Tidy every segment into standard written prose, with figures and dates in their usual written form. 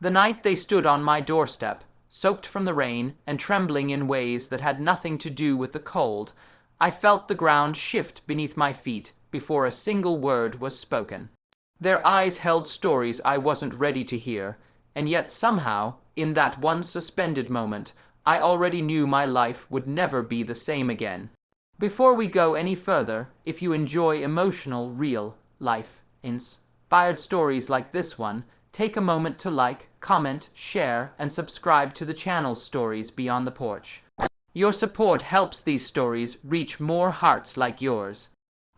The night they stood on my doorstep, soaked from the rain and trembling in ways that had nothing to do with the cold, I felt the ground shift beneath my feet before a single word was spoken. Their eyes held stories I wasn't ready to hear, and yet somehow, in that one suspended moment, I already knew my life would never be the same again. Before we go any further, if you enjoy emotional, real, life-inspired stories like this one, take a moment to like, comment, share, and subscribe to the channel's Stories Beyond the Porch. Your support helps these stories reach more hearts like yours.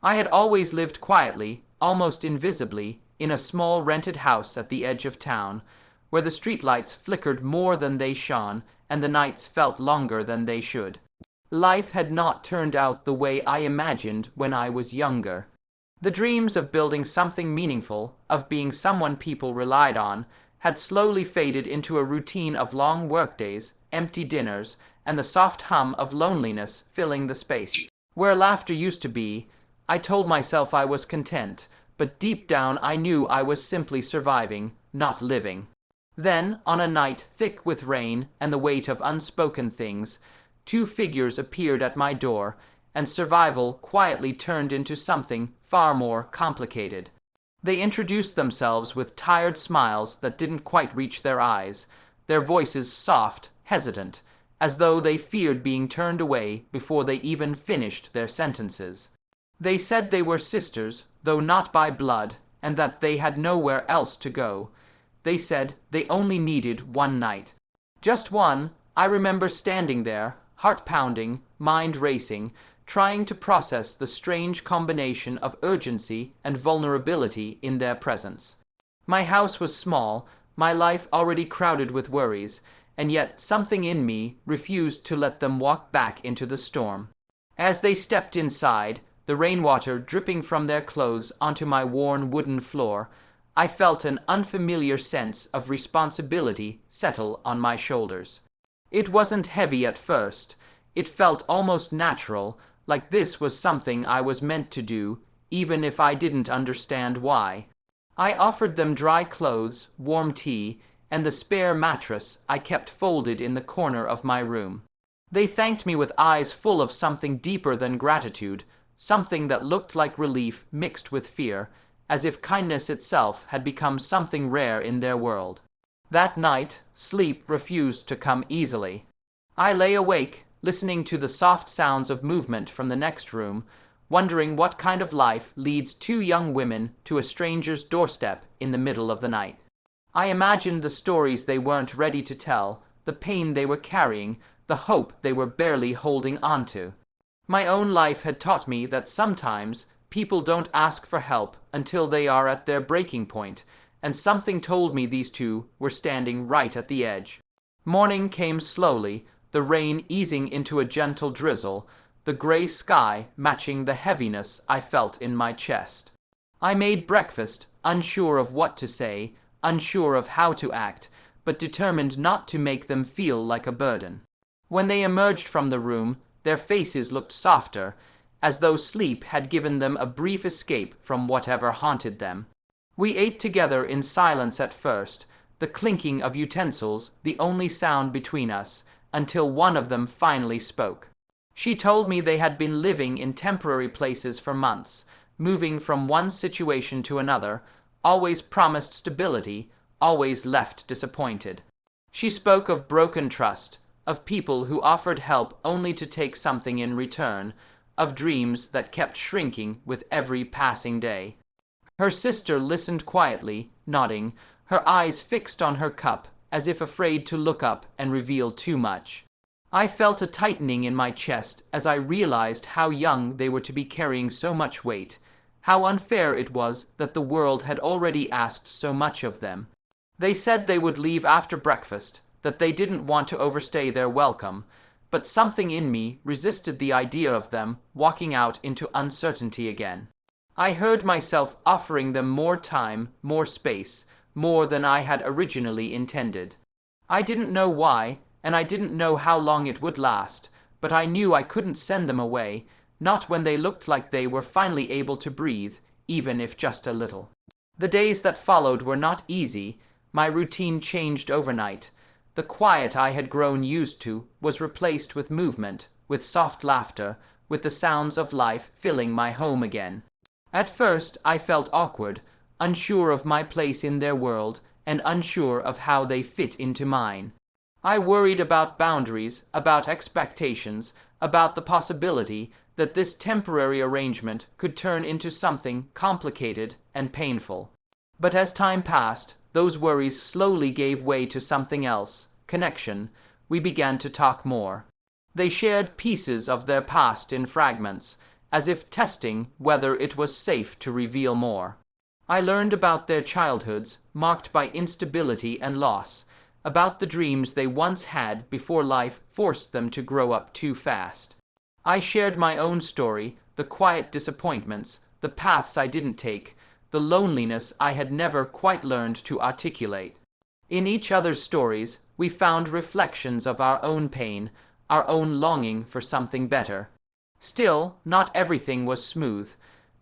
I had always lived quietly, almost invisibly, in a small rented house at the edge of town, where the streetlights flickered more than they shone and the nights felt longer than they should. Life had not turned out the way I imagined when I was younger. The dreams of building something meaningful, of being someone people relied on, had slowly faded into a routine of long workdays, empty dinners, and the soft hum of loneliness filling the space. Where laughter used to be, I told myself I was content, but deep down I knew I was simply surviving, not living. Then, on a night thick with rain and the weight of unspoken things, two figures appeared at my door, and survival quietly turned into something far more complicated. They introduced themselves with tired smiles that didn't quite reach their eyes, their voices soft, hesitant, as though they feared being turned away before they even finished their sentences. They said they were sisters, though not by blood, and that they had nowhere else to go. They said they only needed one night. Just one. I remember standing there, heart pounding, mind racing, trying to process the strange combination of urgency and vulnerability in their presence. My house was small, my life already crowded with worries, and yet something in me refused to let them walk back into the storm. As they stepped inside, the rainwater dripping from their clothes onto my worn wooden floor, I felt an unfamiliar sense of responsibility settle on my shoulders. It wasn't heavy at first. It felt almost natural, like this was something I was meant to do, even if I didn't understand why. I offered them dry clothes, warm tea, and the spare mattress I kept folded in the corner of my room. They thanked me with eyes full of something deeper than gratitude, something that looked like relief mixed with fear, as if kindness itself had become something rare in their world. That night, sleep refused to come easily. I lay awake, listening to the soft sounds of movement from the next room, wondering what kind of life leads two young women to a stranger's doorstep in the middle of the night. I imagined the stories they weren't ready to tell, the pain they were carrying, the hope they were barely holding on to. My own life had taught me that sometimes people don't ask for help until they are at their breaking point, and something told me these two were standing right at the edge. Morning came slowly, the rain easing into a gentle drizzle, the gray sky matching the heaviness I felt in my chest. I made breakfast, unsure of what to say, unsure of how to act, but determined not to make them feel like a burden. When they emerged from the room, their faces looked softer, as though sleep had given them a brief escape from whatever haunted them. We ate together in silence at first, the clinking of utensils the only sound between us, until one of them finally spoke. She told me they had been living in temporary places for months, moving from one situation to another, always promised stability, always left disappointed. She spoke of broken trust, of people who offered help only to take something in return, of dreams that kept shrinking with every passing day. Her sister listened quietly, nodding, her eyes fixed on her cup, as if afraid to look up and reveal too much. I felt a tightening in my chest as I realized how young they were to be carrying so much weight, how unfair it was that the world had already asked so much of them. They said they would leave after breakfast, that they didn't want to overstay their welcome, but something in me resisted the idea of them walking out into uncertainty again. I heard myself offering them more time, more space, more than I had originally intended. I didn't know why, and I didn't know how long it would last, but I knew I couldn't send them away, not when they looked like they were finally able to breathe, even if just a little. The days that followed were not easy. My routine changed overnight. The quiet I had grown used to was replaced with movement, with soft laughter, with the sounds of life filling my home again. At first I felt awkward, unsure of my place in their world, and unsure of how they fit into mine. I worried about boundaries, about expectations, about the possibility that this temporary arrangement could turn into something complicated and painful. But as time passed, those worries slowly gave way to something else, connection. We began to talk more. They shared pieces of their past in fragments, as if testing whether it was safe to reveal more. I learned about their childhoods, marked by instability and loss, about the dreams they once had before life forced them to grow up too fast. I shared my own story, the quiet disappointments, the paths I didn't take, the loneliness I had never quite learned to articulate. In each other's stories, we found reflections of our own pain, our own longing for something better. Still, not everything was smooth.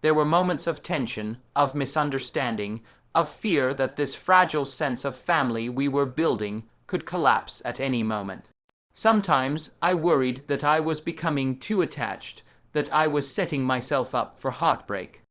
There were moments of tension, of misunderstanding, of fear that this fragile sense of family we were building could collapse at any moment. Sometimes I worried that I was becoming too attached, that I was setting myself up for heartbreak.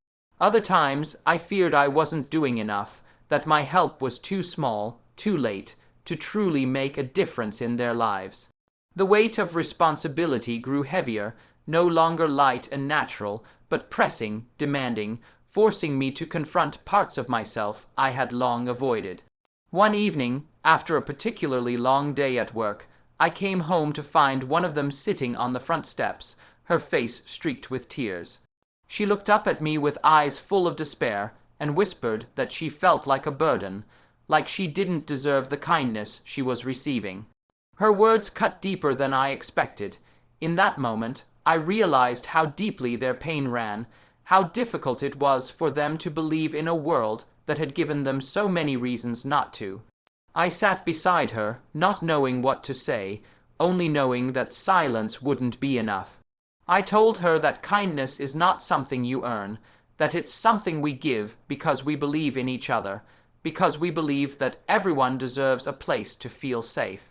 Other times I feared I wasn't doing enough, that my help was too small, too late, to truly make a difference in their lives. The weight of responsibility grew heavier, no longer light and natural, but pressing, demanding, forcing me to confront parts of myself I had long avoided. One evening, after a particularly long day at work, I came home to find one of them sitting on the front steps, her face streaked with tears. She looked up at me with eyes full of despair and whispered that she felt like a burden, like she didn't deserve the kindness she was receiving. Her words cut deeper than I expected. In that moment, I realized how deeply their pain ran, how difficult it was for them to believe in a world that had given them so many reasons not to. I sat beside her, not knowing what to say, only knowing that silence wouldn't be enough. I told her that kindness is not something you earn, that it's something we give because we believe in each other, because we believe that everyone deserves a place to feel safe.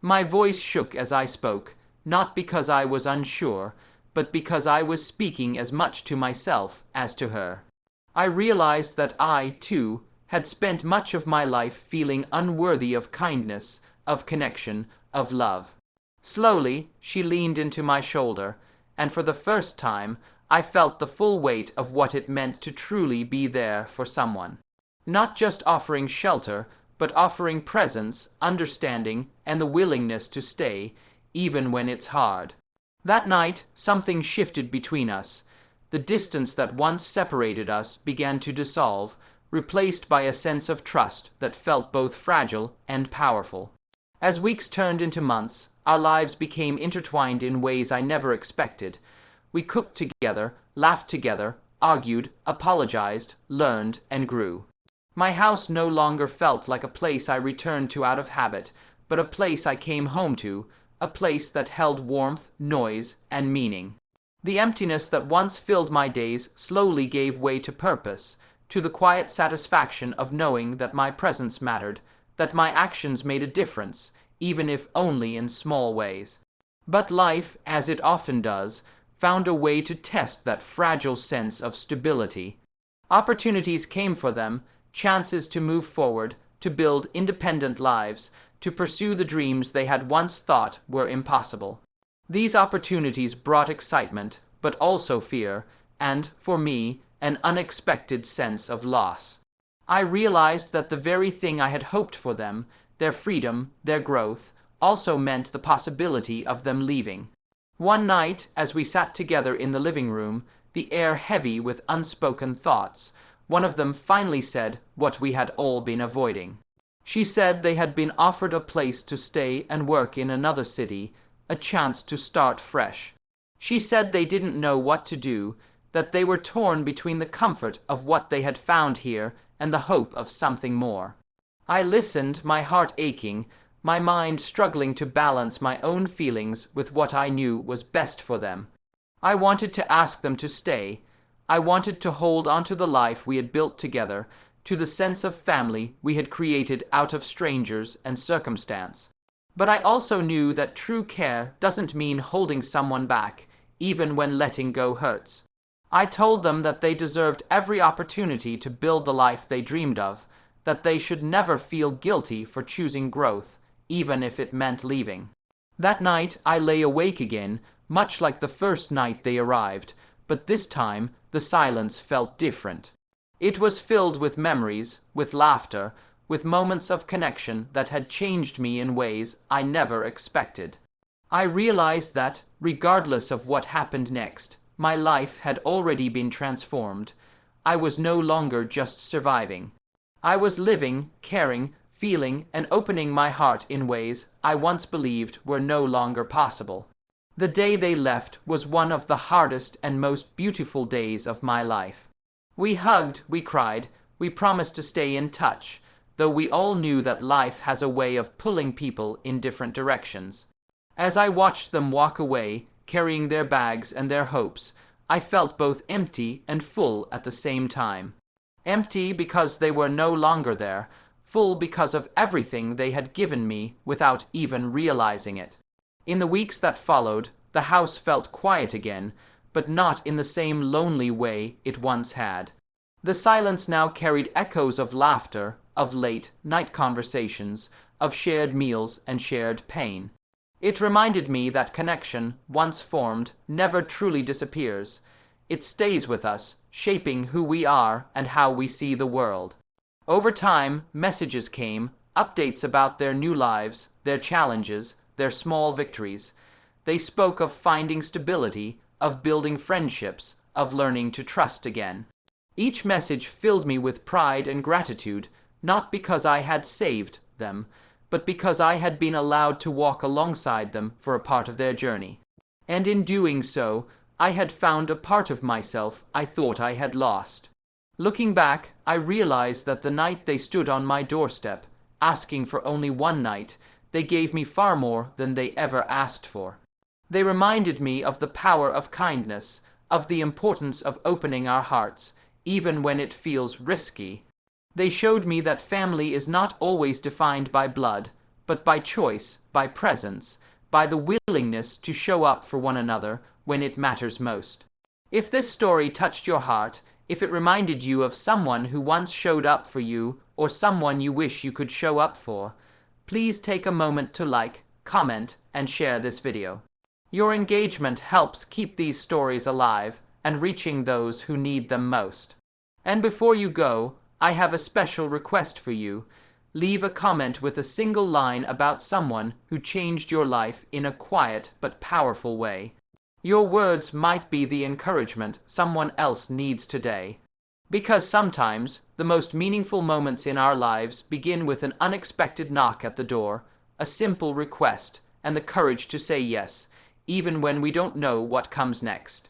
My voice shook as I spoke, not because I was unsure, but because I was speaking as much to myself as to her. I realized that I, too, had spent much of my life feeling unworthy of kindness, of connection, of love. Slowly, she leaned into my shoulder, and for the first time, I felt the full weight of what it meant to truly be there for someone. Not just offering shelter, but offering presence, understanding, and the willingness to stay, even when it's hard. That night, something shifted between us. The distance that once separated us began to dissolve, replaced by a sense of trust that felt both fragile and powerful. As weeks turned into months, our lives became intertwined in ways I never expected. We cooked together, laughed together, argued, apologized, learned, and grew. My house no longer felt like a place I returned to out of habit, but a place I came home to, a place that held warmth, noise, and meaning. The emptiness that once filled my days slowly gave way to purpose, to the quiet satisfaction of knowing that my presence mattered, that my actions made a difference, even if only in small ways. But life, as it often does, found a way to test that fragile sense of stability. Opportunities came for them, chances to move forward, to build independent lives, to pursue the dreams they had once thought were impossible. These opportunities brought excitement, but also fear, and, for me, an unexpected sense of loss. I realized that the very thing I had hoped for them, their freedom, their growth, also meant the possibility of them leaving. One night, as we sat together in the living room, the air heavy with unspoken thoughts, one of them finally said what we had all been avoiding. She said they had been offered a place to stay and work in another city, a chance to start fresh. She said they didn't know what to do, that they were torn between the comfort of what they had found here and the hope of something more. I listened, my heart aching, my mind struggling to balance my own feelings with what I knew was best for them. I wanted to ask them to stay. I wanted to hold onto the life we had built together, to the sense of family we had created out of strangers and circumstance. But I also knew that true care doesn't mean holding someone back, even when letting go hurts. I told them that they deserved every opportunity to build the life they dreamed of, that they should never feel guilty for choosing growth, even if it meant leaving. That night I lay awake again, much like the first night they arrived, but this time the silence felt different. It was filled with memories, with laughter, with moments of connection that had changed me in ways I never expected. I realized that, regardless of what happened next, my life had already been transformed. I was no longer just surviving. I was living, caring, feeling, and opening my heart in ways I once believed were no longer possible. The day they left was one of the hardest and most beautiful days of my life. We hugged, we cried, we promised to stay in touch, though we all knew that life has a way of pulling people in different directions. As I watched them walk away, carrying their bags and their hopes, I felt both empty and full at the same time. Empty because they were no longer there, full because of everything they had given me without even realizing it. In the weeks that followed, the house felt quiet again, but not in the same lonely way it once had. The silence now carried echoes of laughter, of late-night conversations, of shared meals and shared pain. It reminded me that connection, once formed, never truly disappears. It stays with us, shaping who we are and how we see the world. Over time, messages came, updates about their new lives, their challenges, their small victories. They spoke of finding stability, of building friendships, of learning to trust again. Each message filled me with pride and gratitude, not because I had saved them, but because I had been allowed to walk alongside them for a part of their journey. And in doing so, I had found a part of myself I thought I had lost. Looking back, I realized that the night they stood on my doorstep, asking for only one night, they gave me far more than they ever asked for. They reminded me of the power of kindness, of the importance of opening our hearts, even when it feels risky. They showed me that family is not always defined by blood, but by choice, by presence, by the willingness to show up for one another when it matters most. If this story touched your heart, if it reminded you of someone who once showed up for you or someone you wish you could show up for, please take a moment to like, comment, and share this video. Your engagement helps keep these stories alive and reaching those who need them most. And before you go, I have a special request for you. Leave a comment with a single line about someone who changed your life in a quiet but powerful way. Your words might be the encouragement someone else needs today. Because sometimes the most meaningful moments in our lives begin with an unexpected knock at the door, a simple request, and the courage to say yes, even when we don't know what comes next.